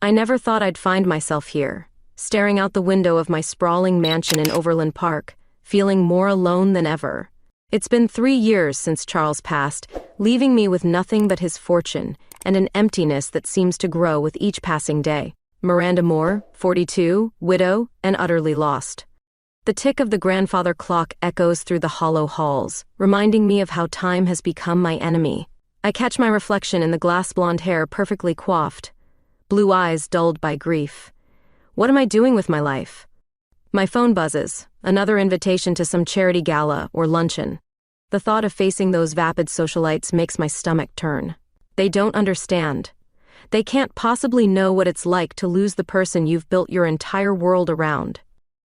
I never thought I'd find myself here, staring out the window of my sprawling mansion in Overland Park, feeling more alone than ever. It's been 3 years since Charles passed, leaving me with nothing but his fortune and an emptiness that seems to grow with each passing day. Miranda Moore, 42, widow, and utterly lost. The tick of the grandfather clock echoes through the hollow halls, reminding me of how time has become my enemy. I catch my reflection in the glass blonde hair perfectly coiffed, blue eyes dulled by grief. What am I doing with my life? My phone buzzes, another invitation to some charity gala or luncheon. The thought of facing those vapid socialites makes my stomach turn. They don't understand. They can't possibly know what it's like to lose the person you've built your entire world around.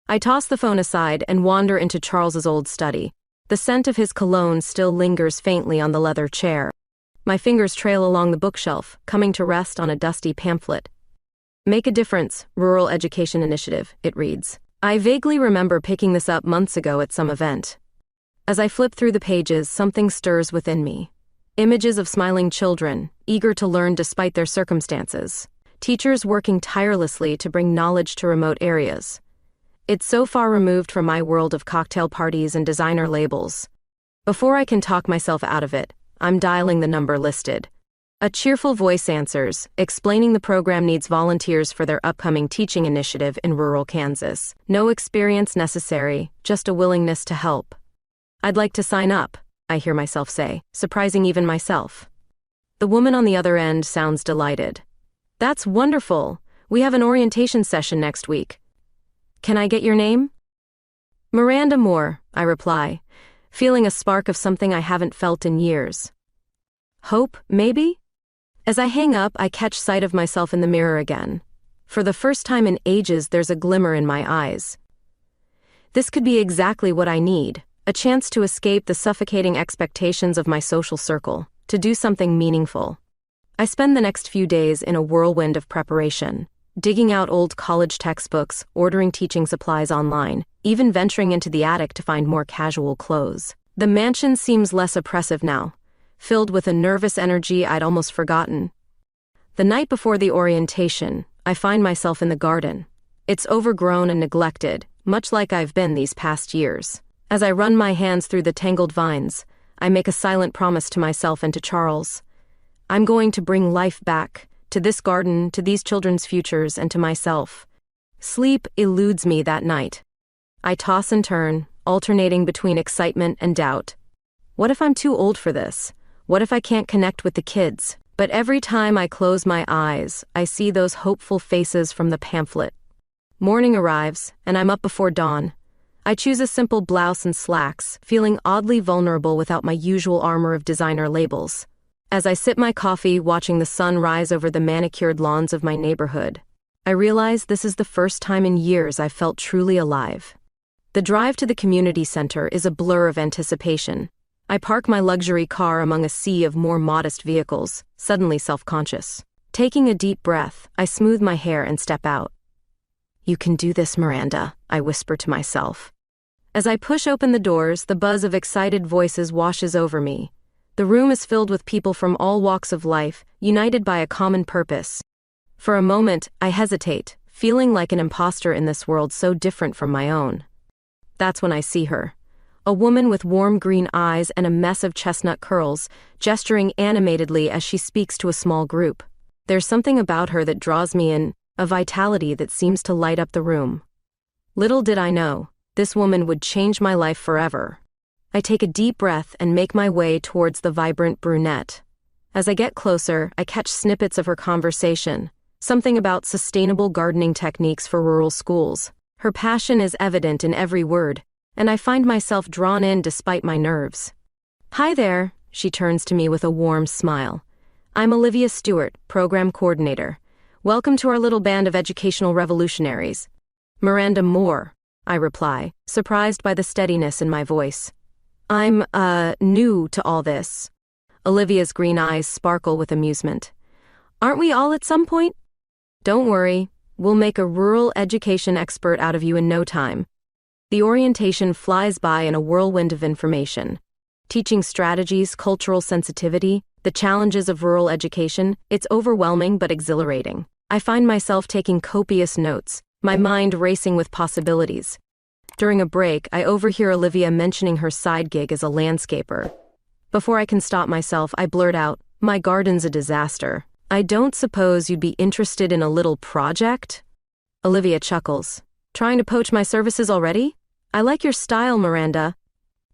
I toss the phone aside and wander into Charles's old study. The scent of his cologne still lingers faintly on the leather chair. My fingers trail along the bookshelf, coming to rest on a dusty pamphlet. Make a Difference, Rural Education Initiative, it reads. I vaguely remember picking this up months ago at some event. As I flip through the pages, something stirs within me. Images of smiling children, eager to learn despite their circumstances. Teachers working tirelessly to bring knowledge to remote areas. It's so far removed from my world of cocktail parties and designer labels. Before I can talk myself out of it, I'm dialing the number listed. A cheerful voice answers, explaining the program needs volunteers for their upcoming teaching initiative in rural Kansas. No experience necessary, just a willingness to help. I'd like to sign up, I hear myself say, surprising even myself. The woman on the other end sounds delighted. That's wonderful. We have an orientation session next week. Can I get your name? Miranda Moore, I reply, feeling a spark of something I haven't felt in years. Hope, maybe? As I hang up, I catch sight of myself in the mirror again. For the first time in ages, there's a glimmer in my eyes. This could be exactly what I need, a chance to escape the suffocating expectations of my social circle, to do something meaningful. I spend the next few days in a whirlwind of preparation, digging out old college textbooks, ordering teaching supplies online, even venturing into the attic to find more casual clothes. The mansion seems less oppressive now, filled with a nervous energy I'd almost forgotten. The night before the orientation, I find myself in the garden. It's overgrown and neglected, much like I've been these past years. As I run my hands through the tangled vines, I make a silent promise to myself and to Charles. I'm going to bring life back, to this garden, to these children's futures, and to myself. Sleep eludes me that night. I toss and turn, alternating between excitement and doubt. What if I'm too old for this? What if I can't connect with the kids? But every time I close my eyes, I see those hopeful faces from the pamphlet. Morning arrives, and I'm up before dawn. I choose a simple blouse and slacks, feeling oddly vulnerable without my usual armor of designer labels. As I sip my coffee, watching the sun rise over the manicured lawns of my neighborhood, I realize this is the first time in years I've felt truly alive. The drive to the community center is a blur of anticipation. I park my luxury car among a sea of more modest vehicles, suddenly self-conscious. Taking a deep breath, I smooth my hair and step out. You can do this, Miranda, I whisper to myself. As I push open the doors, the buzz of excited voices washes over me. The room is filled with people from all walks of life, united by a common purpose. For a moment, I hesitate, feeling like an imposter in this world so different from my own. That's when I see her. A woman with warm green eyes and a mess of chestnut curls, gesturing animatedly as she speaks to a small group. There's something about her that draws me in, a vitality that seems to light up the room. Little did I know, this woman would change my life forever. I take a deep breath and make my way towards the vibrant brunette. As I get closer, I catch snippets of her conversation, something about sustainable gardening techniques for rural schools. Her passion is evident in every word, and I find myself drawn in despite my nerves. Hi there, she turns to me with a warm smile. I'm Olivia Stewart, Program Coordinator. Welcome to our little band of educational revolutionaries. Miranda Moore, I reply, surprised by the steadiness in my voice. I'm, new to all this. Olivia's green eyes sparkle with amusement. Aren't we all at some point? Don't worry, we'll make a rural education expert out of you in no time. The orientation flies by in a whirlwind of information. Teaching strategies, cultural sensitivity, the challenges of rural education, it's overwhelming but exhilarating. I find myself taking copious notes, my mind racing with possibilities. During a break, I overhear Olivia mentioning her side gig as a landscaper. Before I can stop myself, I blurt out, "My garden's a disaster. I don't suppose you'd be interested in a little project?" Olivia chuckles. "Trying to poach my services already? I like your style, Miranda."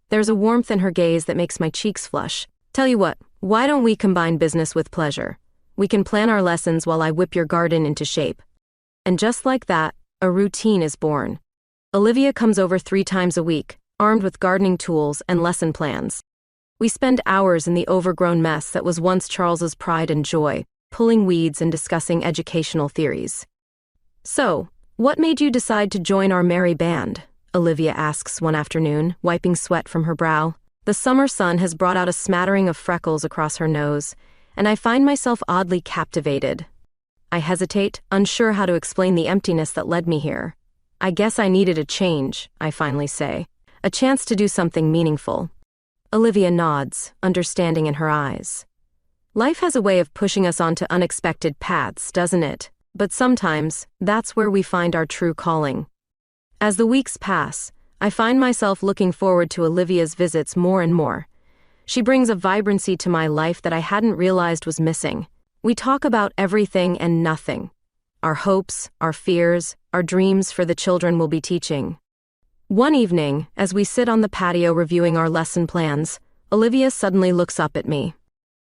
There's a warmth in her gaze that makes my cheeks flush. "Tell you what, why don't we combine business with pleasure? We can plan our lessons while I whip your garden into shape." And just like that, a routine is born. Olivia comes over 3 times a week, armed with gardening tools and lesson plans. We spend hours in the overgrown mess that was once Charles's pride and joy, pulling weeds and discussing educational theories. "So, what made you decide to join our merry band?" Olivia asks one afternoon, wiping sweat from her brow. The summer sun has brought out a smattering of freckles across her nose, and I find myself oddly captivated. I hesitate, unsure how to explain the emptiness that led me here. "I guess I needed a change," I finally say. "A chance to do something meaningful." Olivia nods, understanding in her eyes. Life has a way of pushing us onto unexpected paths, doesn't it? But sometimes, that's where we find our true calling. As the weeks pass, I find myself looking forward to Olivia's visits more and more. She brings a vibrancy to my life that I hadn't realized was missing. We talk about everything and nothing. Our hopes, our fears, our dreams for the children we'll be teaching. One evening, as we sit on the patio reviewing our lesson plans, Olivia suddenly looks up at me.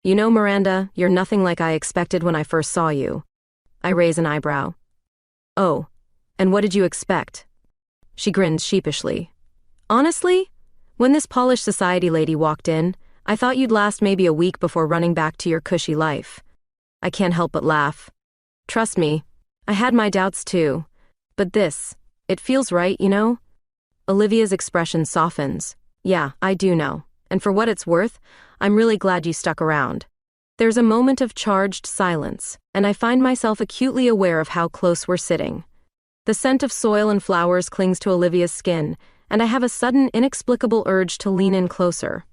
"You know, Miranda, you're nothing like I expected when I first saw you." I raise an eyebrow. "Oh, and what did you expect?" She grins sheepishly. "Honestly, when this polished society lady walked in, I thought you'd last maybe a week before running back to your cushy life." I can't help but laugh. "Trust me, I had my doubts too. But it feels right, you know?" Olivia's expression softens. "Yeah, I do know. And for what it's worth, I'm really glad you stuck around." There's a moment of charged silence, and I find myself acutely aware of how close we're sitting. The scent of soil and flowers clings to Olivia's skin, and I have a sudden, inexplicable urge to lean in closer.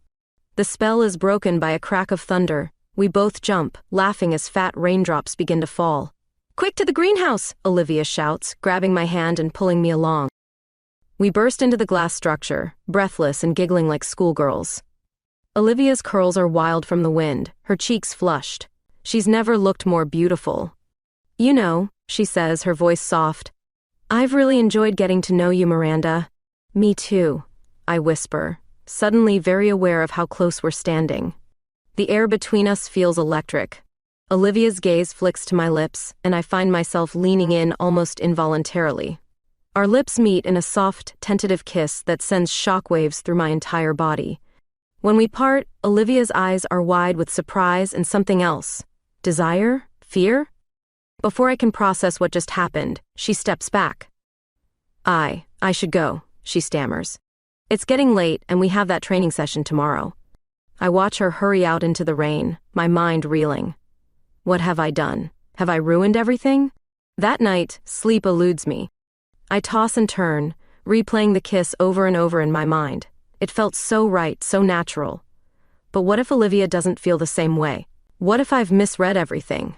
The spell is broken by a crack of thunder. We both jump, laughing as fat raindrops begin to fall. "Quick to the greenhouse!" Olivia shouts, grabbing my hand and pulling me along. We burst into the glass structure, breathless and giggling like schoolgirls. Olivia's curls are wild from the wind, her cheeks flushed. She's never looked more beautiful. "You know," she says, her voice soft, "I've really enjoyed getting to know you, Miranda." "Me too," I whisper, suddenly very aware of how close we're standing. The air between us feels electric. Olivia's gaze flicks to my lips, and I find myself leaning in almost involuntarily. Our lips meet in a soft, tentative kiss that sends shockwaves through my entire body. When we part, Olivia's eyes are wide with surprise and something else. Desire? Fear? Before I can process what just happened, she steps back. I should go," she stammers. "It's getting late and we have that training session tomorrow." I watch her hurry out into the rain, my mind reeling. What have I done? Have I ruined everything? That night, sleep eludes me. I toss and turn, replaying the kiss over and over in my mind. It felt so right, so natural. But what if Olivia doesn't feel the same way? What if I've misread everything?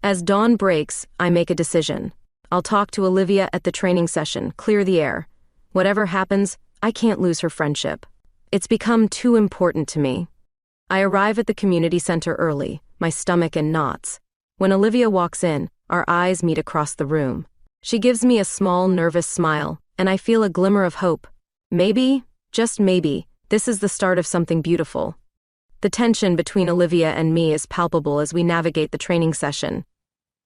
As dawn breaks, I make a decision. I'll talk to Olivia at the training session, clear the air. Whatever happens, I can't lose her friendship. It's become too important to me. I arrive at the community center early, my stomach in knots. When Olivia walks in, our eyes meet across the room. She gives me a small, nervous smile, and I feel a glimmer of hope. Maybe, just maybe, this is the start of something beautiful. The tension between Olivia and me is palpable as we navigate the training session.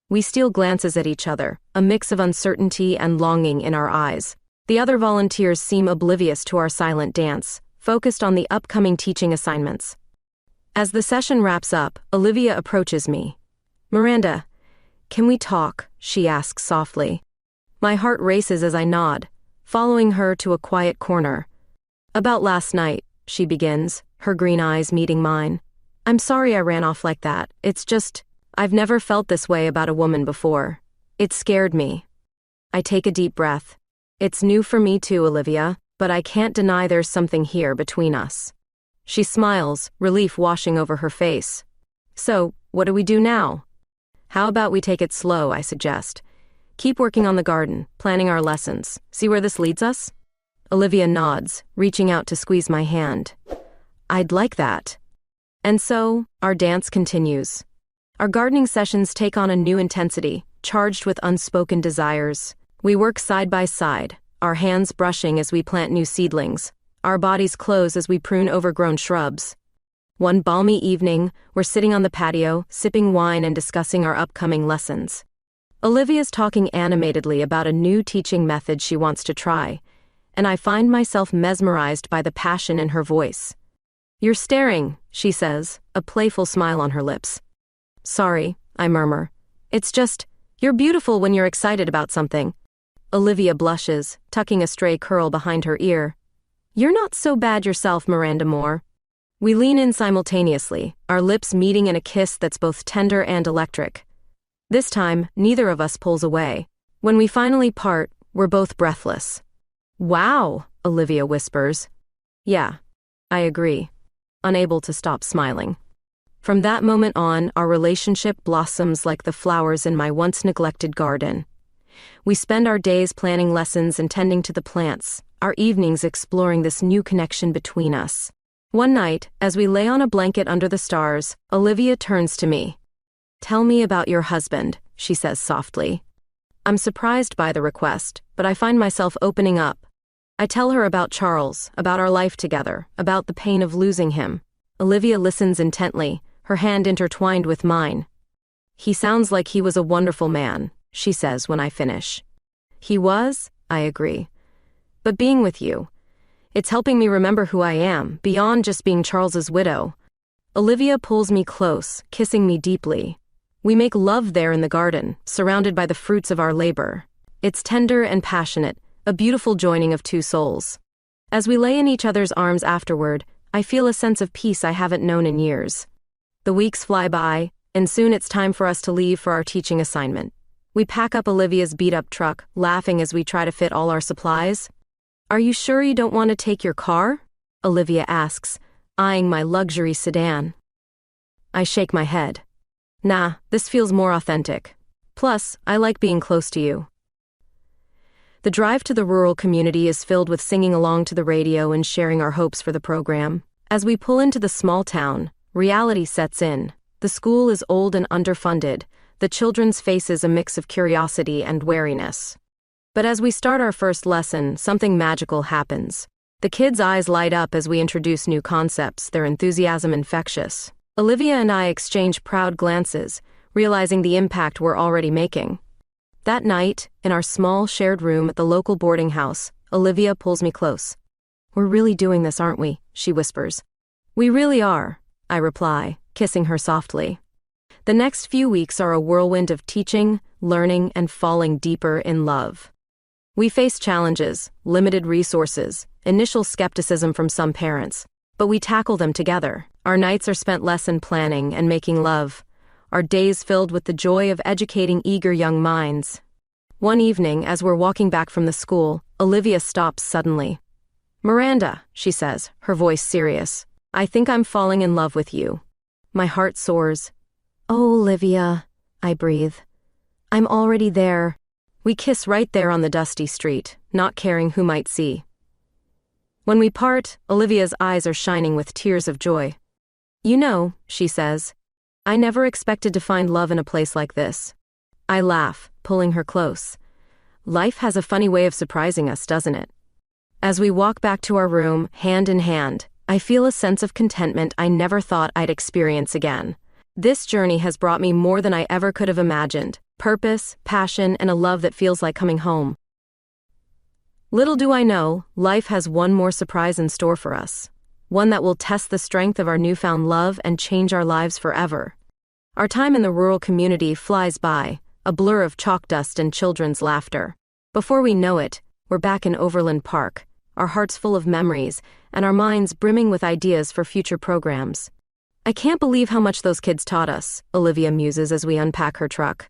We steal glances at each other, a mix of uncertainty and longing in our eyes. The other volunteers seem oblivious to our silent dance, focused on the upcoming teaching assignments. As the session wraps up, Olivia approaches me. "Miranda, can we talk?" she asks softly. My heart races as I nod, following her to a quiet corner. "About last night," she begins, her green eyes meeting mine. "I'm sorry I ran off like that. It's just, I've never felt this way about a woman before. It scared me." I take a deep breath. It's new for me too, Olivia, but I can't deny there's something here between us. She smiles, relief washing over her face. "So, what do we do now?" How about we take it slow, I suggest. Keep working on the garden, planning our lessons. See where this leads us? Olivia nods, reaching out to squeeze my hand. I'd like that. And so, our dance continues. Our gardening sessions take on a new intensity, charged with unspoken desires. We work side by side, our hands brushing as we plant new seedlings, our bodies close as we prune overgrown shrubs. One balmy evening, we're sitting on the patio, sipping wine and discussing our upcoming lessons. Olivia's talking animatedly about a new teaching method she wants to try, and I find myself mesmerized by the passion in her voice. You're staring, she says, a playful smile on her lips. Sorry, I murmur. It's just, you're beautiful when you're excited about something. Olivia blushes, tucking a stray curl behind her ear. You're not so bad yourself, Miranda Moore. We lean in simultaneously, our lips meeting in a kiss that's both tender and electric. This time, neither of us pulls away. When we finally part, we're both breathless. Wow, Olivia whispers. Yeah, I agree, unable to stop smiling. From that moment on, our relationship blossoms like the flowers in my once-neglected garden. We spend our days planning lessons and tending to the plants, our evenings exploring this new connection between us. One night, as we lay on a blanket under the stars, Olivia turns to me. Tell me about your husband, she says softly. I'm surprised by the request, but I find myself opening up. I tell her about Charles, about our life together, about the pain of losing him. Olivia listens intently, her hand intertwined with mine. He sounds like he was a wonderful man, she says when I finish. He was, I agree. But being with you, it's helping me remember who I am, beyond just being Charles's widow. Olivia pulls me close, kissing me deeply. We make love there in the garden, surrounded by the fruits of our labor. It's tender and passionate, a beautiful joining of two souls. As we lay in each other's arms afterward, I feel a sense of peace I haven't known in years. The weeks fly by, and soon it's time for us to leave for our teaching assignment. We pack up Olivia's beat-up truck, laughing as we try to fit all our supplies. Are you sure you don't want to take your car? Olivia asks, eyeing my luxury sedan. I shake my head. Nah, this feels more authentic. Plus, I like being close to you. The drive to the rural community is filled with singing along to the radio and sharing our hopes for the program. As we pull into the small town, reality sets in. The school is old and underfunded, the children's faces a mix of curiosity and wariness. But as we start our first lesson, something magical happens. The kids' eyes light up as we introduce new concepts, their enthusiasm infectious. Olivia and I exchange proud glances, realizing the impact we're already making. That night, in our small shared room at the local boarding house, Olivia pulls me close. We're really doing this, aren't we? She whispers. We really are, I reply, kissing her softly. The next few weeks are a whirlwind of teaching, learning, and falling deeper in love. We face challenges, limited resources, initial skepticism from some parents, but we tackle them together. Our nights are spent lesson planning and making love, our days filled with the joy of educating eager young minds. One evening, as we're walking back from the school, Olivia stops suddenly. Miranda, she says, her voice serious, I think I'm falling in love with you. My heart soars. Oh, Olivia, I breathe. I'm already there. We kiss right there on the dusty street, not caring who might see. When we part, Olivia's eyes are shining with tears of joy. You know, she says, I never expected to find love in a place like this. I laugh, pulling her close. Life has a funny way of surprising us, doesn't it? As we walk back to our room, hand in hand, I feel a sense of contentment I never thought I'd experience again. This journey has brought me more than I ever could have imagined. Purpose, passion, and a love that feels like coming home. Little do I know, life has one more surprise in store for us. One that will test the strength of our newfound love and change our lives forever. Our time in the rural community flies by, a blur of chalk dust and children's laughter. Before we know it, we're back in Overland Park, our hearts full of memories, and our minds brimming with ideas for future programs. I can't believe how much those kids taught us, Olivia muses as we unpack her truck.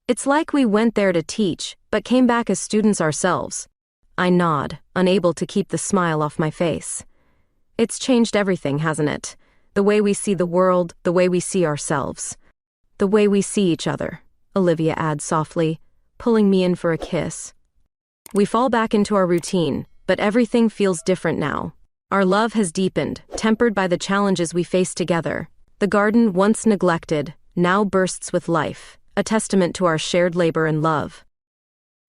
It's like we went there to teach, but came back as students ourselves. I nod, unable to keep the smile off my face. It's changed everything, hasn't it? The way we see the world, the way we see ourselves. The way we see each other. Olivia adds softly, pulling me in for a kiss. We fall back into our routine, but everything feels different now. Our love has deepened, tempered by the challenges we face together. The garden, once neglected, now bursts with life, a testament to our shared labor and love.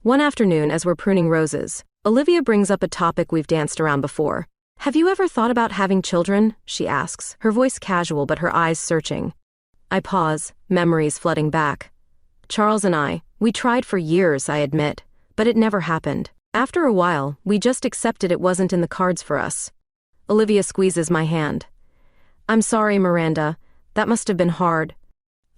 One afternoon, as we're pruning roses, Olivia brings up a topic we've danced around before. Have you ever thought about having children? She asks, her voice casual but her eyes searching. I pause, memories flooding back. Charles and we tried for years, I admit, but it never happened. After a while, we just accepted it wasn't in the cards for us. Olivia squeezes my hand. I'm sorry, Miranda. That must have been hard.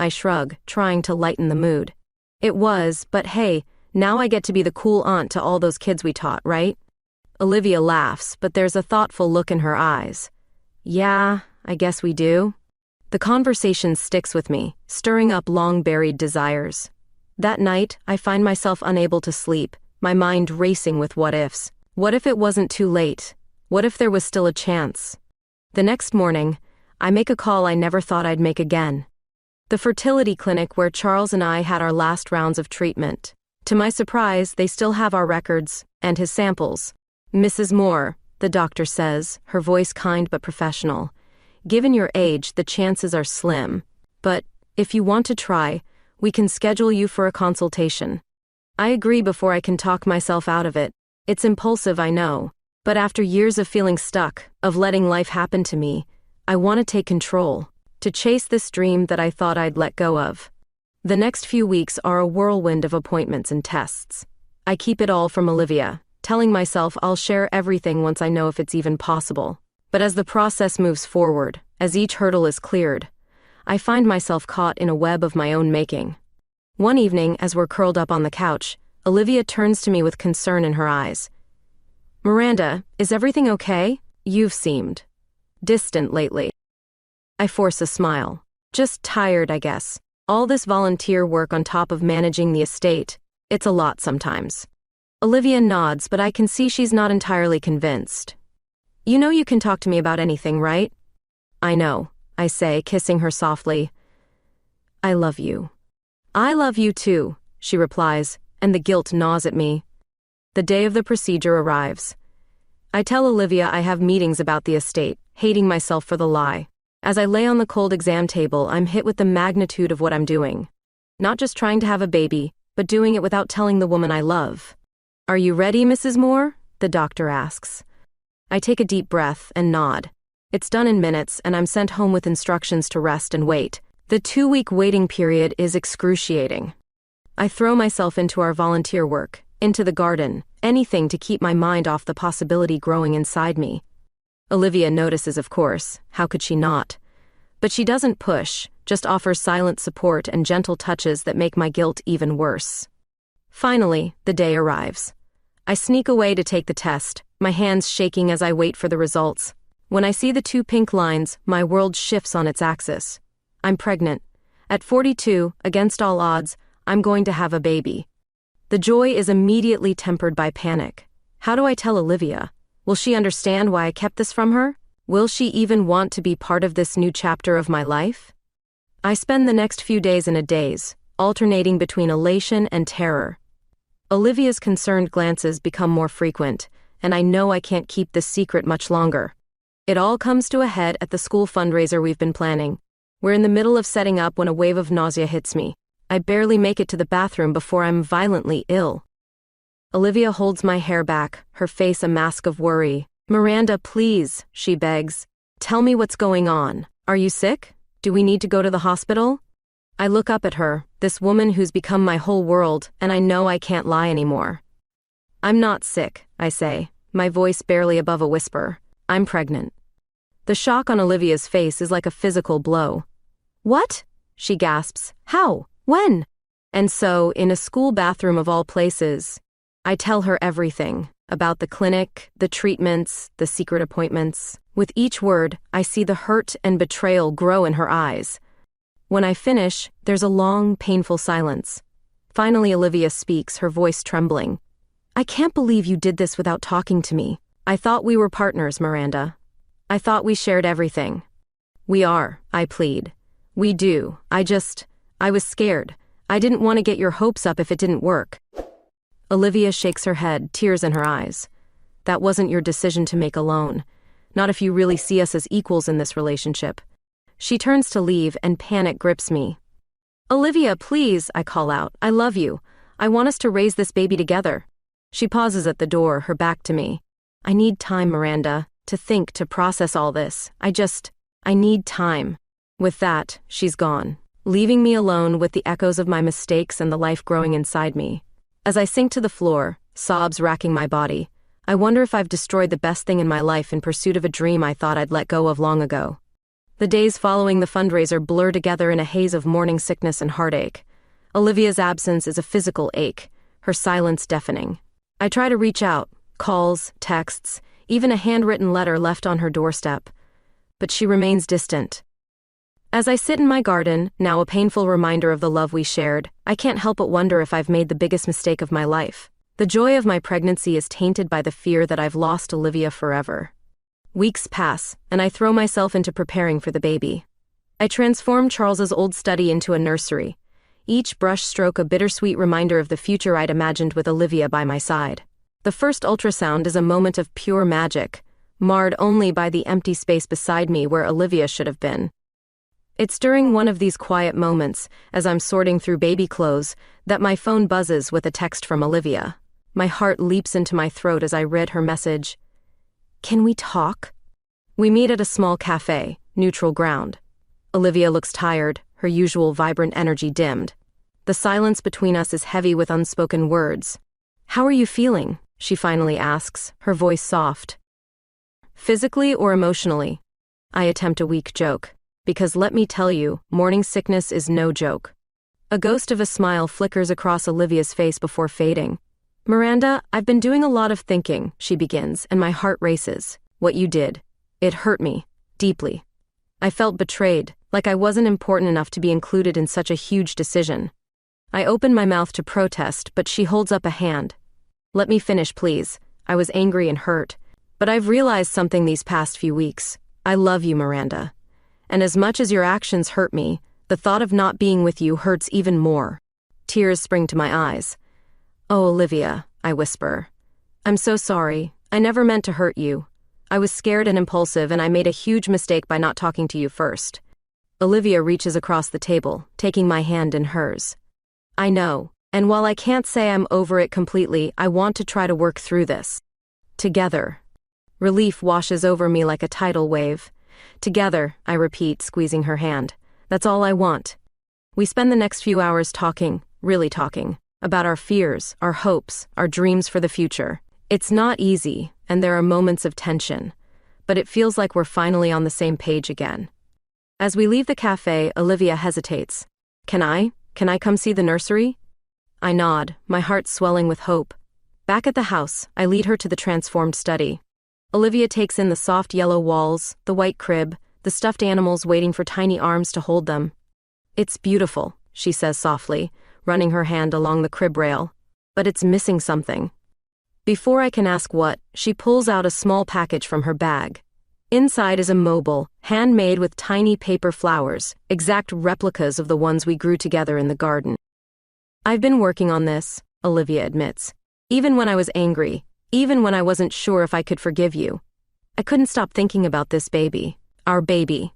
I shrug, trying to lighten the mood. It was, but hey, now I get to be the cool aunt to all those kids we taught, right? Olivia laughs, but there's a thoughtful look in her eyes. Yeah, I guess we do. The conversation sticks with me, stirring up long-buried desires. That night, I find myself unable to sleep, my mind racing with what-ifs. What if it wasn't too late? What if there was still a chance? The next morning, I make a call I never thought I'd make again. The fertility clinic where Charles and I had our last rounds of treatment. To my surprise, they still have our records and his samples. Mrs. Moore, the doctor says, her voice kind but professional. Given your age, the chances are slim. But if you want to try, we can schedule you for a consultation. I agree before I can talk myself out of it. It's impulsive, I know. But after years of feeling stuck, of letting life happen to me, I want to take control, to chase this dream that I thought I'd let go of. The next few weeks are a whirlwind of appointments and tests. I keep it all from Olivia, telling myself I'll share everything once I know if it's even possible. But as the process moves forward, as each hurdle is cleared, I find myself caught in a web of my own making. One evening, as we're curled up on the couch, Olivia turns to me with concern in her eyes. Miranda, is everything okay? You've seemed distant lately. I force a smile. Just tired, I guess. All this volunteer work on top of managing the estate, it's a lot sometimes. Olivia nods, but I can see she's not entirely convinced. You know you can talk to me about anything, right? I know, I say, kissing her softly. I love you. I love you too, she replies, and the guilt gnaws at me. The day of the procedure arrives. I tell Olivia I have meetings about the estate, hating myself for the lie. As I lay on the cold exam table, I'm hit with the magnitude of what I'm doing. Not just trying to have a baby, but doing it without telling the woman I love. Are you ready, Mrs. Moore? The doctor asks. I take a deep breath and nod. It's done in minutes, and I'm sent home with instructions to rest and wait. The 2-week waiting period is excruciating. I throw myself into our volunteer work, into the garden, anything to keep my mind off the possibility growing inside me. Olivia notices, of course, how could she not? But she doesn't push, just offers silent support and gentle touches that make my guilt even worse. Finally, the day arrives. I sneak away to take the test, my hands shaking as I wait for the results. When I see the 2 pink lines, my world shifts on its axis. I'm pregnant. At 42, against all odds, I'm going to have a baby. The joy is immediately tempered by panic. How do I tell Olivia? Will she understand why I kept this from her? Will she even want to be part of this new chapter of my life? I spend the next few days in a daze, alternating between elation and terror. Olivia's concerned glances become more frequent, and I know I can't keep this secret much longer. It all comes to a head at the school fundraiser we've been planning. We're in the middle of setting up when a wave of nausea hits me. I barely make it to the bathroom before I'm violently ill. Olivia holds my hair back, her face a mask of worry. Miranda, please, she begs. Tell me what's going on. Are you sick? Do we need to go to the hospital? I look up at her, this woman who's become my whole world, and I know I can't lie anymore. I'm not sick, I say, my voice barely above a whisper. I'm pregnant. The shock on Olivia's face is like a physical blow. What? She gasps. How? When? And so, in a school bathroom of all places, I tell her everything, about the clinic, the treatments, the secret appointments. With each word, I see the hurt and betrayal grow in her eyes. When I finish, there's a long, painful silence. Finally, Olivia speaks, her voice trembling. I can't believe you did this without talking to me. I thought we were partners, Miranda. I thought we shared everything. We are, I plead. We do. I was scared. I didn't want to get your hopes up if it didn't work. Olivia shakes her head, tears in her eyes. That wasn't your decision to make alone. Not if you really see us as equals in this relationship. She turns to leave and panic grips me. Olivia, please, I call out. I love you. I want us to raise this baby together. She pauses at the door, her back to me. I need time, Miranda, to think, to process all this. I need time. With that, she's gone, leaving me alone with the echoes of my mistakes and the life growing inside me. As I sink to the floor, sobs racking my body, I wonder if I've destroyed the best thing in my life in pursuit of a dream I thought I'd let go of long ago. The days following the fundraiser blur together in a haze of morning sickness and heartache. Olivia's absence is a physical ache, her silence deafening. I try to reach out, calls, texts, even a handwritten letter left on her doorstep. But she remains distant. As I sit in my garden, now a painful reminder of the love we shared, I can't help but wonder if I've made the biggest mistake of my life. The joy of my pregnancy is tainted by the fear that I've lost Olivia forever. Weeks pass, and I throw myself into preparing for the baby. I transform Charles's old study into a nursery, each brush stroke a bittersweet reminder of the future I'd imagined with Olivia by my side. The first ultrasound is a moment of pure magic, marred only by the empty space beside me where Olivia should have been. It's during one of these quiet moments, as I'm sorting through baby clothes, that my phone buzzes with a text from Olivia. My heart leaps into my throat as I read her message. Can we talk? We meet at a small cafe, neutral ground. Olivia looks tired, her usual vibrant energy dimmed. The silence between us is heavy with unspoken words. How are you feeling? She finally asks, her voice soft. Physically or emotionally? I attempt a weak joke. Because let me tell you, morning sickness is no joke. A ghost of a smile flickers across Olivia's face before fading. Miranda, I've been doing a lot of thinking, she begins, and my heart races. What you did. It hurt me. Deeply. I felt betrayed, like I wasn't important enough to be included in such a huge decision. I open my mouth to protest, but she holds up a hand. Let me finish, please. I was angry and hurt. But I've realized something these past few weeks. I love you, Miranda. And as much as your actions hurt me, the thought of not being with you hurts even more. Tears spring to my eyes. Oh, Olivia, I whisper. I'm so sorry. I never meant to hurt you. I was scared and impulsive, and I made a huge mistake by not talking to you first. Olivia reaches across the table, taking my hand in hers. I know, and while I can't say I'm over it completely, I want to try to work through this. Together. Relief washes over me like a tidal wave. Together, I repeat, squeezing her hand. That's all I want. We spend the next few hours talking, really talking, about our fears, our hopes, our dreams for the future. It's not easy, and there are moments of tension, but it feels like we're finally on the same page again. As we leave the cafe, Olivia hesitates. Can I come see the nursery? I nod, my heart swelling with hope. Back at the house, I lead her to the transformed study. Olivia takes in the soft yellow walls, the white crib, the stuffed animals waiting for tiny arms to hold them. It's beautiful, she says softly, running her hand along the crib rail. But it's missing something. Before I can ask what, she pulls out a small package from her bag. Inside is a mobile, handmade with tiny paper flowers, exact replicas of the ones we grew together in the garden. I've been working on this, Olivia admits. Even when I was angry. Even when I wasn't sure if I could forgive you. I couldn't stop thinking about this baby. Our baby.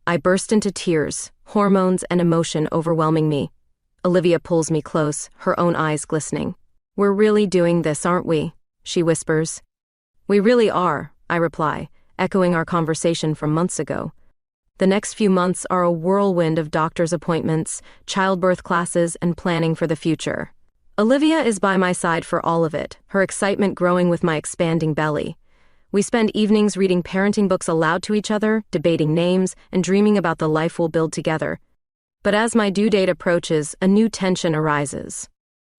I burst into tears, hormones and emotion overwhelming me. Olivia pulls me close, her own eyes glistening. We're really doing this, aren't we? She whispers. We really are, I reply, echoing our conversation from months ago. The next few months are a whirlwind of doctor's appointments, childbirth classes, and planning for the future. Olivia is by my side for all of it, her excitement growing with my expanding belly. We spend evenings reading parenting books aloud to each other, debating names, and dreaming about the life we'll build together. But as my due date approaches, a new tension arises.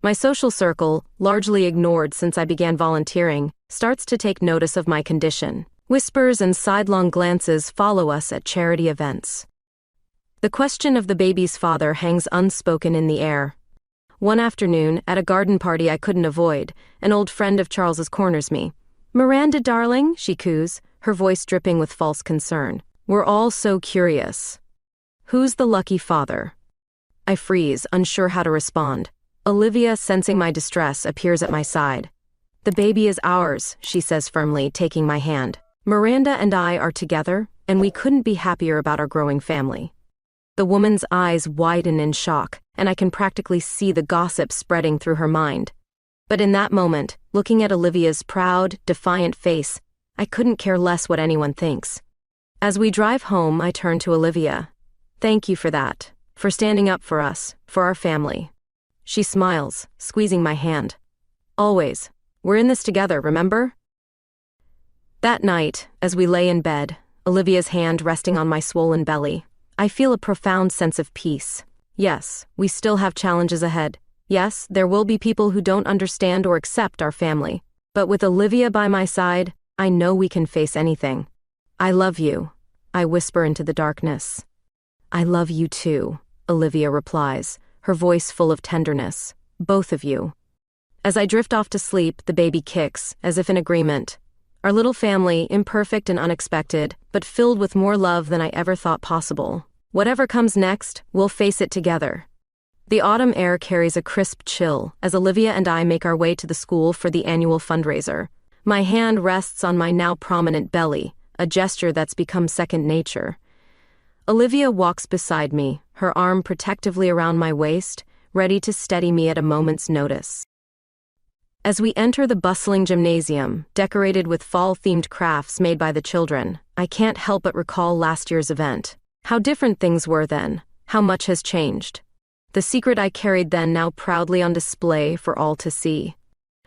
My social circle, largely ignored since I began volunteering, starts to take notice of my condition. Whispers and sidelong glances follow us at charity events. The question of the baby's father hangs unspoken in the air. One afternoon, at a garden party I couldn't avoid, an old friend of Charles's corners me. Miranda, darling, she coos, her voice dripping with false concern. We're all so curious. Who's the lucky father? I freeze, unsure how to respond. Olivia, sensing my distress, appears at my side. "The baby is ours," she says firmly, taking my hand. "Miranda and I are together, and we couldn't be happier about our growing family." The woman's eyes widen in shock, and I can practically see the gossip spreading through her mind. But in that moment, looking at Olivia's proud, defiant face, I couldn't care less what anyone thinks. As we drive home, I turn to Olivia. "Thank you for that, for standing up for us, for our family." She smiles, squeezing my hand. "Always. We're in this together, remember?" That night, as we lay in bed, Olivia's hand resting on my swollen belly, I feel a profound sense of peace. Yes, we still have challenges ahead. Yes, there will be people who don't understand or accept our family. But with Olivia by my side, I know we can face anything. "I love you," I whisper into the darkness. "I love you too," Olivia replies, her voice full of tenderness. "Both of you." As I drift off to sleep, the baby kicks, as if in agreement. Our little family, imperfect and unexpected, but filled with more love than I ever thought possible. Whatever comes next, we'll face it together. The autumn air carries a crisp chill as Olivia and I make our way to the school for the annual fundraiser. My hand rests on my now prominent belly, a gesture that's become second nature. Olivia walks beside me, her arm protectively around my waist, ready to steady me at a moment's notice. As we enter the bustling gymnasium, decorated with fall-themed crafts made by the children, I can't help but recall last year's event. How different things were then, how much has changed. The secret I carried then now proudly on display for all to see.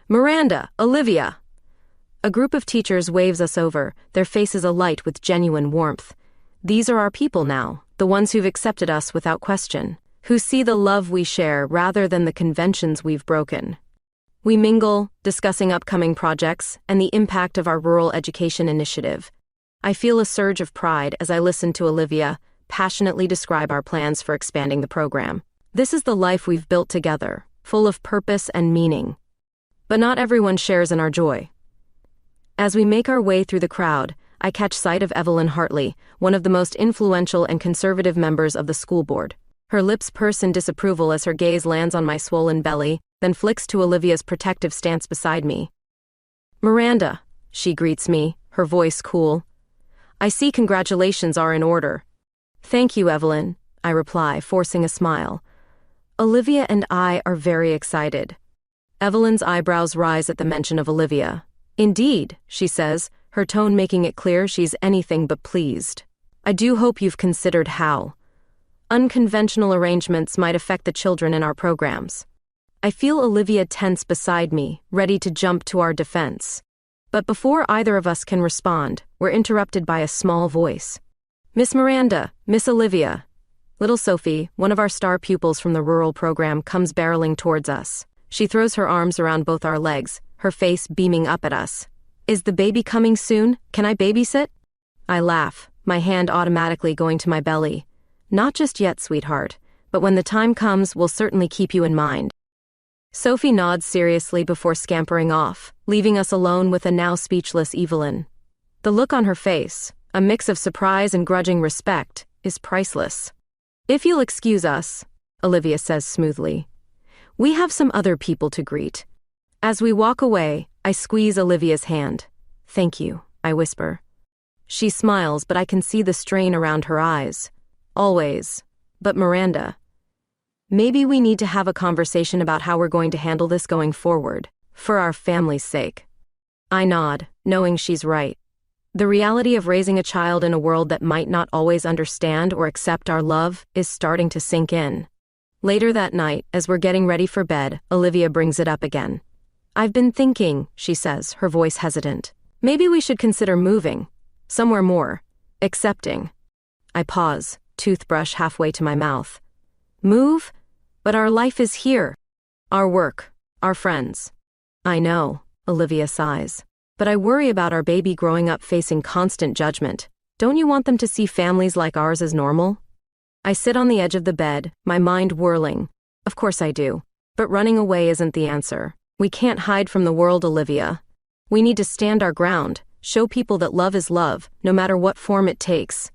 "Miranda, Olivia!" A group of teachers waves us over, their faces alight with genuine warmth. These are our people now, the ones who've accepted us without question, who see the love we share rather than the conventions we've broken. We mingle, discussing upcoming projects and the impact of our rural education initiative. I feel a surge of pride as I listen to Olivia passionately describe our plans for expanding the program. This is the life we've built together, full of purpose and meaning. But not everyone shares in our joy. As we make our way through the crowd, I catch sight of Evelyn Hartley, one of the most influential and conservative members of the school board. Her lips purse in disapproval as her gaze lands on my swollen belly, then flicks to Olivia's protective stance beside me. "Miranda," she greets me, her voice cool. "I see congratulations are in order." "Thank you, Evelyn," I reply, forcing a smile. "Olivia and I are very excited." Evelyn's eyebrows rise at the mention of Olivia. "Indeed," she says, her tone making it clear she's anything but pleased. "I do hope you've considered how unconventional arrangements might affect the children in our programs." I feel Olivia tense beside me, ready to jump to our defense. But before either of us can respond, we're interrupted by a small voice. "Miss Miranda, Miss Olivia." Little Sophie, one of our star pupils from the rural program, comes barreling towards us. She throws her arms around both our legs, her face beaming up at us. "Is the baby coming soon? Can I babysit?" I laugh, my hand automatically going to my belly. "Not just yet, sweetheart, but when the time comes, we'll certainly keep you in mind." Sophie nods seriously before scampering off, leaving us alone with a now speechless Evelyn. The look on her face, a mix of surprise and grudging respect, is priceless. "If you'll excuse us," Olivia says smoothly, "we have some other people to greet." As we walk away, I squeeze Olivia's hand. "Thank you," I whisper. She smiles, but I can see the strain around her eyes. "Always. But Miranda, maybe we need to have a conversation about how we're going to handle this going forward, for our family's sake." I nod, knowing she's right. The reality of raising a child in a world that might not always understand or accept our love is starting to sink in. Later that night, as we're getting ready for bed, Olivia brings it up again. "I've been thinking," she says, her voice hesitant. "Maybe we should consider moving. Somewhere more accepting." I pause, toothbrush halfway to my mouth. "Move? But our life is here. Our work, our friends." "I know," Olivia sighs. "But I worry about our baby growing up facing constant judgment. Don't you want them to see families like ours as normal?" I sit on the edge of the bed, my mind whirling. Of course I do. But running away isn't the answer. We can't hide from the world, Olivia. We need to stand our ground, show people that love is love, no matter what form it takes.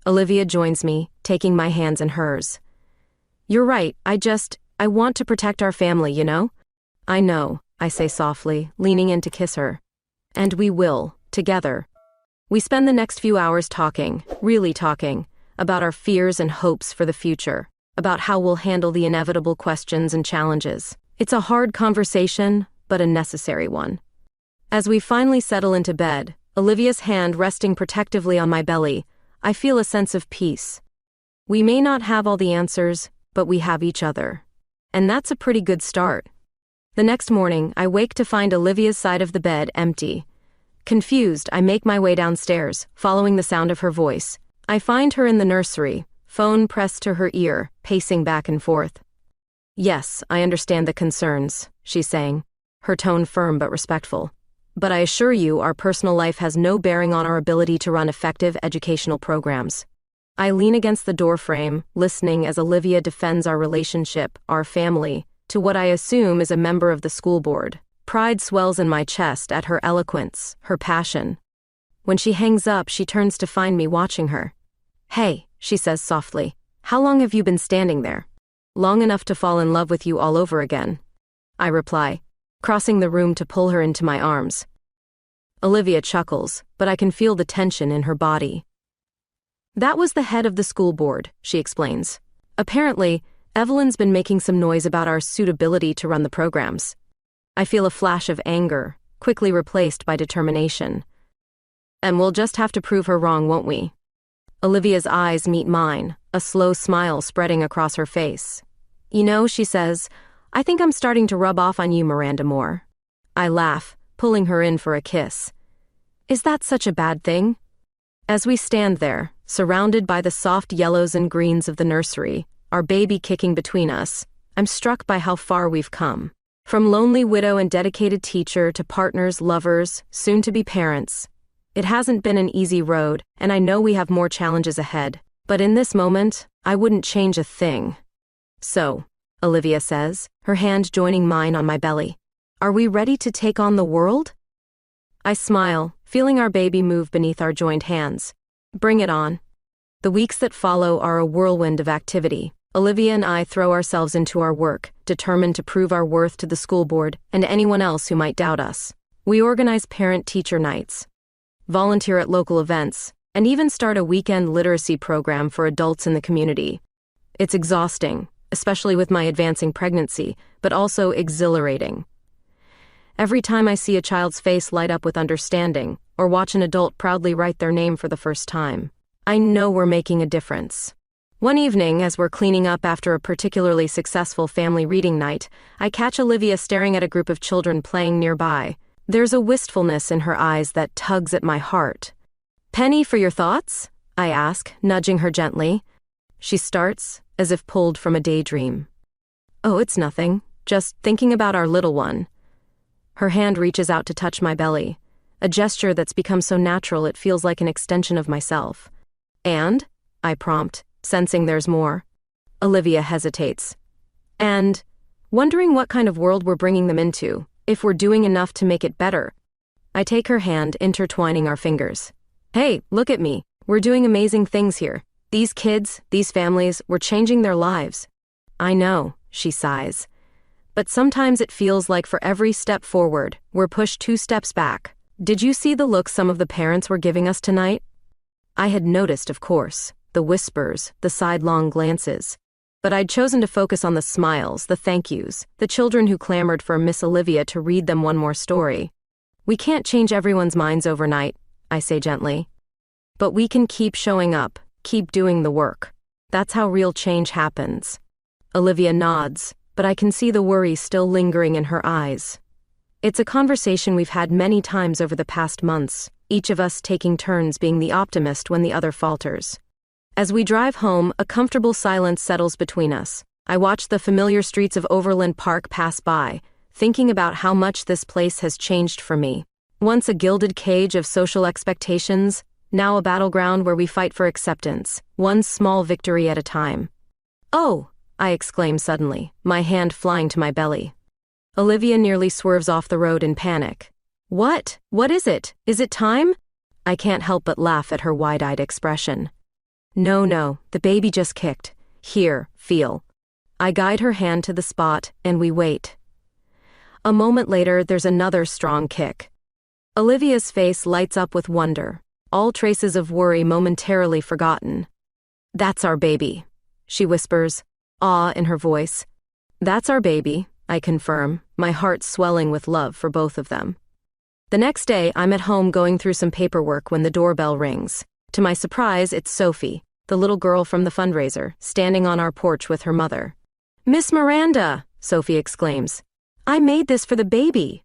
Olivia joins me, taking my hands in hers. You're right, I want to protect our family, you know? I know, I say softly, leaning in to kiss her. And we will, together. We spend the next few hours talking, really talking, about our fears and hopes for the future, about how we'll handle the inevitable questions and challenges. It's a hard conversation, but a necessary one. As we finally settle into bed, Olivia's hand resting protectively on my belly, I feel a sense of peace. We may not have all the answers, but we have each other. And that's a pretty good start. The next morning, I wake to find Olivia's side of the bed empty. Confused, I make my way downstairs, following the sound of her voice. I find her in the nursery, phone pressed to her ear, pacing back and forth. Yes, I understand the concerns, she's saying, her tone firm but respectful. But I assure you our personal life has no bearing on our ability to run effective educational programs. I lean against the doorframe, listening as Olivia defends our relationship, our family, to what I assume is a member of the school board. Pride swells in my chest at her eloquence, her passion. When she hangs up, she turns to find me watching her. Hey, she says softly, how long have you been standing there? Long enough to fall in love with you all over again. I reply, crossing the room to pull her into my arms. Olivia chuckles, but I can feel the tension in her body. That was the head of the school board, she explains. Apparently, Evelyn's been making some noise about our suitability to run the programs. I feel a flash of anger, quickly replaced by determination. And we'll just have to prove her wrong, won't we? Olivia's eyes meet mine, a slow smile spreading across her face. You know, she says, I think I'm starting to rub off on you, Miranda Moore. I laugh, pulling her in for a kiss. Is that such a bad thing? As we stand there, surrounded by the soft yellows and greens of the nursery, our baby kicking between us, I'm struck by how far we've come. From lonely widow and dedicated teacher to partners, lovers, soon-to-be parents. It hasn't been an easy road, and I know we have more challenges ahead. But in this moment, I wouldn't change a thing. So, Olivia says, her hand joining mine on my belly. Are we ready to take on the world? I smile, feeling our baby move beneath our joined hands. Bring it on. The weeks that follow are a whirlwind of activity. Olivia and I throw ourselves into our work, determined to prove our worth to the school board and anyone else who might doubt us. We organize parent-teacher nights, volunteer at local events, and even start a weekend literacy program for adults in the community. It's exhausting, especially with my advancing pregnancy, but also exhilarating. Every time I see a child's face light up with understanding, or watch an adult proudly write their name for the first time, I know we're making a difference. One evening, as we're cleaning up after a particularly successful family reading night, I catch Olivia staring at a group of children playing nearby. There's a wistfulness in her eyes that tugs at my heart. Penny, for your thoughts? I ask, nudging her gently. She starts, as if pulled from a daydream. Oh, it's nothing. Just thinking about our little one. Her hand reaches out to touch my belly, a gesture that's become so natural it feels like an extension of myself. And? I prompt, sensing there's more. Olivia hesitates. And? Wondering what kind of world we're bringing them into, if we're doing enough to make it better. I take her hand, intertwining our fingers. Hey, look at me. We're doing amazing things here. These kids, these families, we're changing their lives. I know, she sighs. But sometimes it feels like for every step forward, we're pushed 2 steps back. Did you see the look some of the parents were giving us tonight? I had noticed, of course, the whispers, the sidelong glances. But I'd chosen to focus on the smiles, the thank yous, the children who clamored for Miss Olivia to read them one more story. We can't change everyone's minds overnight, I say gently. But we can keep showing up, keep doing the work. That's how real change happens. Olivia nods, but I can see the worry still lingering in her eyes. It's a conversation we've had many times over the past months, each of us taking turns being the optimist when the other falters. As we drive home, a comfortable silence settles between us. I watch the familiar streets of Overland Park pass by, thinking about how much this place has changed for me. Once a gilded cage of social expectations, now a battleground where we fight for acceptance, one small victory at a time. Oh! I exclaim suddenly, my hand flying to my belly. Olivia nearly swerves off the road in panic. What? What is it? Is it time? I can't help but laugh at her wide-eyed expression. No, the baby just kicked. Here, feel. I guide her hand to the spot, and we wait. A moment later, there's another strong kick. Olivia's face lights up with wonder, all traces of worry momentarily forgotten. "That's our baby," she whispers, awe in her voice. "That's our baby," I confirm, my heart swelling with love for both of them. The next day, I'm at home going through some paperwork when the doorbell rings. To my surprise, it's Sophie, the little girl from the fundraiser, standing on our porch with her mother. "Miss Miranda," Sophie exclaims. "I made this for the baby."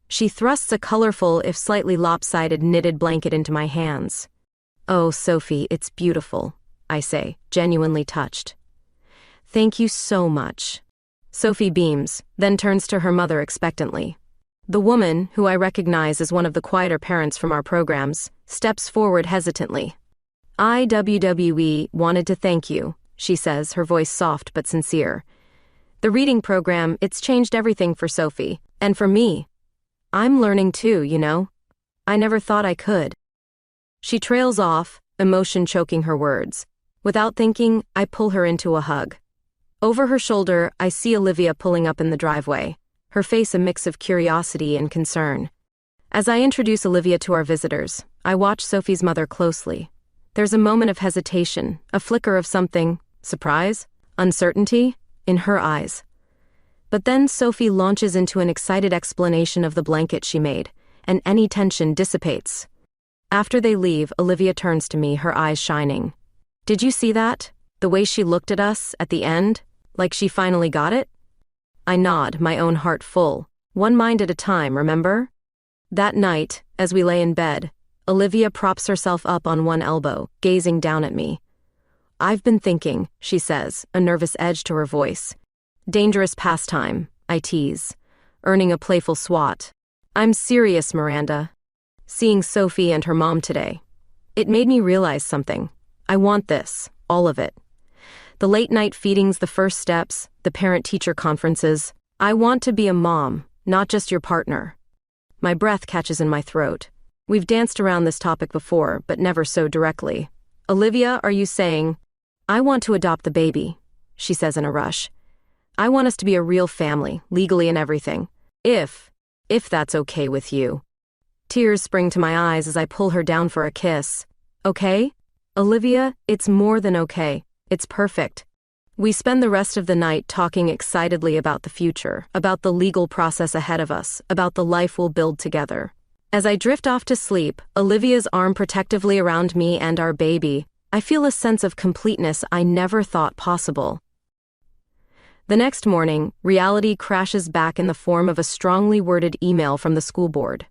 She thrusts a colorful, if slightly lopsided, knitted blanket into my hands. "Oh, Sophie, it's beautiful," I say, genuinely touched. "Thank you so much." Sophie beams, then turns to her mother expectantly. The woman, who I recognize as one of the quieter parents from our programs, steps forward hesitantly. "I wanted to thank you," she says, her voice soft but sincere. "The reading program, it's changed everything for Sophie, and for me. I'm learning too, you know. I never thought I could." She trails off, emotion choking her words. Without thinking, I pull her into a hug. Over her shoulder, I see Olivia pulling up in the driveway, her face a mix of curiosity and concern. As I introduce Olivia to our visitors, I watch Sophie's mother closely. There's a moment of hesitation, a flicker of something, surprise, uncertainty, in her eyes. But then Sophie launches into an excited explanation of the blanket she made, and any tension dissipates. After they leave, Olivia turns to me, her eyes shining. "Did you see that? The way she looked at us, at the end? Like she finally got it?" I nod, my own heart full. One mind at a time, remember? That night, as we lay in bed, Olivia props herself up on one elbow, gazing down at me. "I've been thinking," she says, a nervous edge to her voice. "Dangerous pastime," I tease, earning a playful swat. "I'm serious, Miranda." Seeing Sophie and her mom today, it made me realize something. I want this, all of it. The late-night feedings, the first steps, the parent-teacher conferences. I want to be a mom, not just your partner. My breath catches in my throat. We've danced around this topic before, but never so directly. "Olivia, are you saying?" "I want to adopt the baby," she says in a rush. "I want us to be a real family, legally and everything. If that's okay with you." Tears spring to my eyes as I pull her down for a kiss. "Okay? Olivia, it's more than okay. It's perfect." We spend the rest of the night talking excitedly about the future, about the legal process ahead of us, about the life we'll build together. As I drift off to sleep, Olivia's arm protectively around me and our baby, I feel a sense of completeness I never thought possible. The next morning, reality crashes back in the form of a strongly worded email from the school board.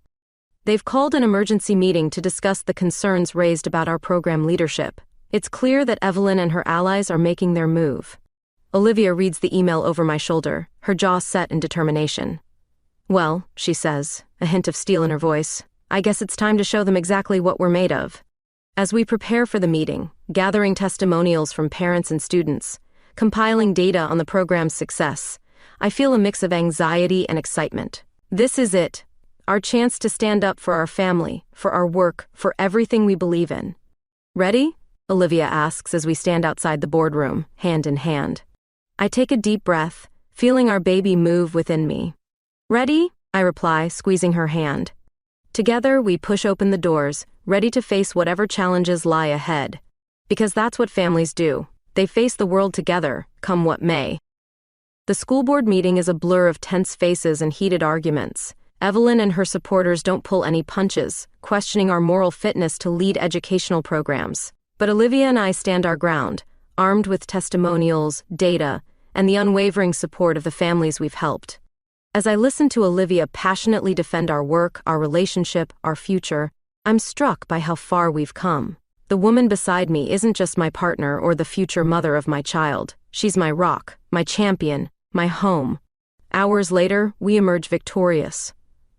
They've called an emergency meeting to discuss the concerns raised about our program leadership. It's clear that Evelyn and her allies are making their move. Olivia reads the email over my shoulder, her jaw set in determination. "Well," she says, a hint of steel in her voice, "I guess it's time to show them exactly what we're made of." As we prepare for the meeting, gathering testimonials from parents and students, compiling data on the program's success, I feel a mix of anxiety and excitement. This is it. Our chance to stand up for our family, for our work, for everything we believe in. "Ready?" Olivia asks as we stand outside the boardroom, hand in hand. I take a deep breath, feeling our baby move within me. "Ready?" I reply, squeezing her hand. Together, we push open the doors, ready to face whatever challenges lie ahead. Because that's what families do. They face the world together, come what may. The school board meeting is a blur of tense faces and heated arguments. Evelyn and her supporters don't pull any punches, questioning our moral fitness to lead educational programs. But Olivia and I stand our ground, armed with testimonials, data, and the unwavering support of the families we've helped. As I listen to Olivia passionately defend our work, our relationship, our future, I'm struck by how far we've come. The woman beside me isn't just my partner or the future mother of my child. She's my rock, my champion, my home. Hours later, we emerge victorious.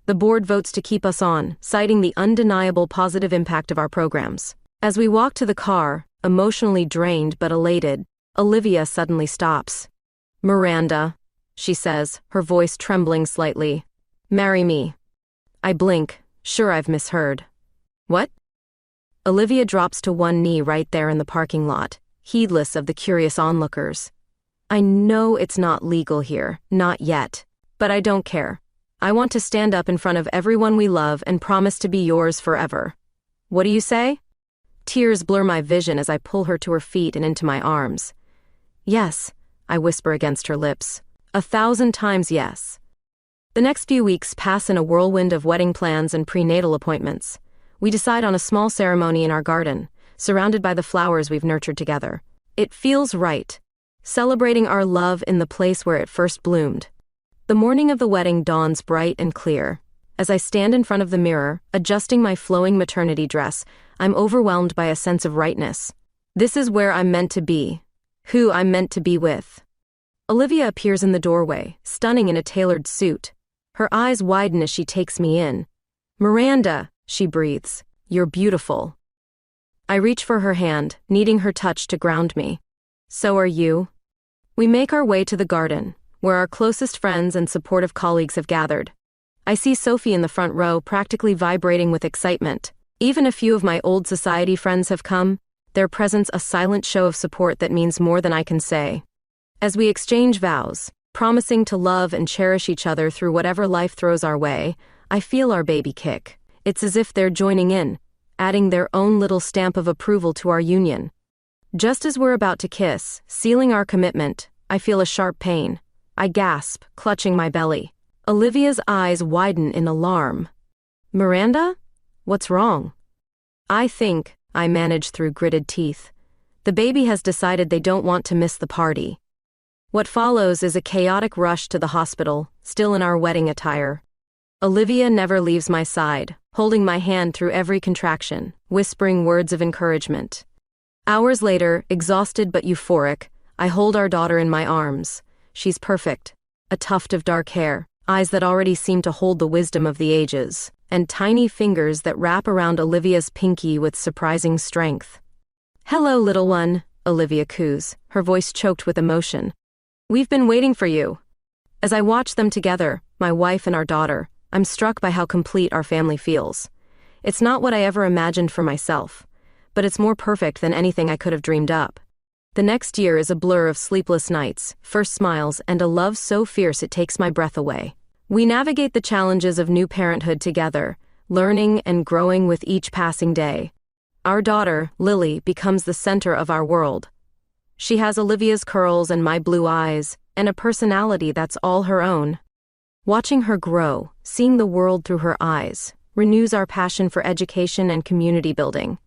The board votes to keep us on, citing the undeniable positive impact of our programs. As we walk to the car, emotionally drained but elated, Olivia suddenly stops. "Miranda," she says, her voice trembling slightly. "Marry me." I blink, sure I've misheard. "What?" Olivia drops to one knee right there in the parking lot, heedless of the curious onlookers. I know it's not legal here, not yet. But I don't care. I want to stand up in front of everyone we love and promise to be yours forever. What do you say? Tears blur my vision as I pull her to her feet and into my arms. Yes, I whisper against her lips. 1,000 times yes. The next few weeks pass in a whirlwind of wedding plans and prenatal appointments. We decide on a small ceremony in our garden, surrounded by the flowers we've nurtured together. It feels right, celebrating our love in the place where it first bloomed. The morning of the wedding dawns bright and clear. As I stand in front of the mirror, adjusting my flowing maternity dress, I'm overwhelmed by a sense of rightness. This is where I'm meant to be. Who I'm meant to be with. Olivia appears in the doorway, stunning in a tailored suit. Her eyes widen as she takes me in. "Miranda," she breathes, "you're beautiful." I reach for her hand, needing her touch to ground me. "So are you." We make our way to the garden, where our closest friends and supportive colleagues have gathered. I see Sophie in the front row, practically vibrating with excitement. Even a few of my old society friends have come, their presence a silent show of support that means more than I can say. As we exchange vows, promising to love and cherish each other through whatever life throws our way, I feel our baby kick. It's as if they're joining in, adding their own little stamp of approval to our union. Just as we're about to kiss, sealing our commitment, I feel a sharp pain. I gasp, clutching my belly. Olivia's eyes widen in alarm. "Miranda? What's wrong?" I manage through gritted teeth. "The baby has decided they don't want to miss the party." What follows is a chaotic rush to the hospital, still in our wedding attire. Olivia never leaves my side, holding my hand through every contraction, whispering words of encouragement. Hours later, exhausted but euphoric, I hold our daughter in my arms. She's perfect. A tuft of dark hair, eyes that already seem to hold the wisdom of the ages, and tiny fingers that wrap around Olivia's pinky with surprising strength. "Hello, little one," Olivia coos, her voice choked with emotion. "We've been waiting for you." As I watch them together, my wife and our daughter, I'm struck by how complete our family feels. It's not what I ever imagined for myself, but it's more perfect than anything I could have dreamed up. The next year is a blur of sleepless nights, first smiles, and a love so fierce it takes my breath away. We navigate the challenges of new parenthood together, learning and growing with each passing day. Our daughter, Lily, becomes the center of our world. She has Olivia's curls and my blue eyes, and a personality that's all her own. Watching her grow, seeing the world through her eyes, renews our passion for education and community building.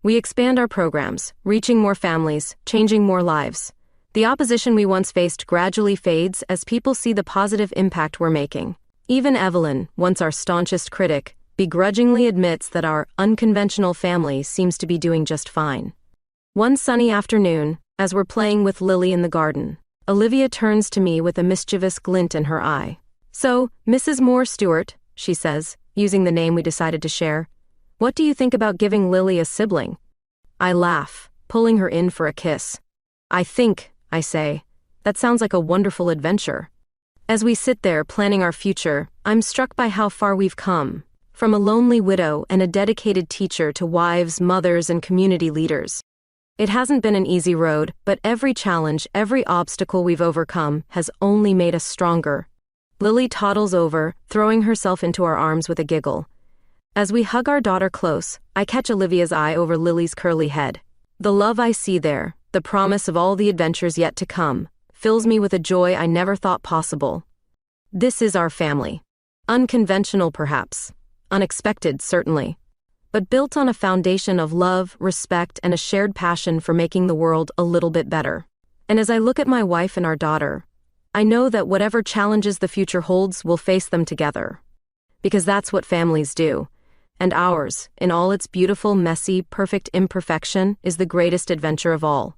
We expand our programs, reaching more families, changing more lives. The opposition we once faced gradually fades as people see the positive impact we're making. Even Evelyn, once our staunchest critic, begrudgingly admits that our unconventional family seems to be doing just fine. One sunny afternoon, as we're playing with Lily in the garden, Olivia turns to me with a mischievous glint in her eye. "So, Mrs. Moore Stewart," she says, using the name we decided to share, "what do you think about giving Lily a sibling?" I laugh, pulling her in for a kiss. I say, "that sounds like a wonderful adventure." As we sit there planning our future, I'm struck by how far we've come, from a lonely widow and a dedicated teacher to wives, mothers, and community leaders. It hasn't been an easy road, but every challenge, every obstacle we've overcome has only made us stronger. Lily toddles over, throwing herself into our arms with a giggle. As we hug our daughter close, I catch Olivia's eye over Lily's curly head. The love I see there, the promise of all the adventures yet to come, fills me with a joy I never thought possible. This is our family. Unconventional perhaps, unexpected certainly, but built on a foundation of love, respect, and a shared passion for making the world a little bit better. And as I look at my wife and our daughter, I know that whatever challenges the future holds, we'll face them together. Because that's what families do. And ours, in all its beautiful, messy, perfect imperfection, is the greatest adventure of all.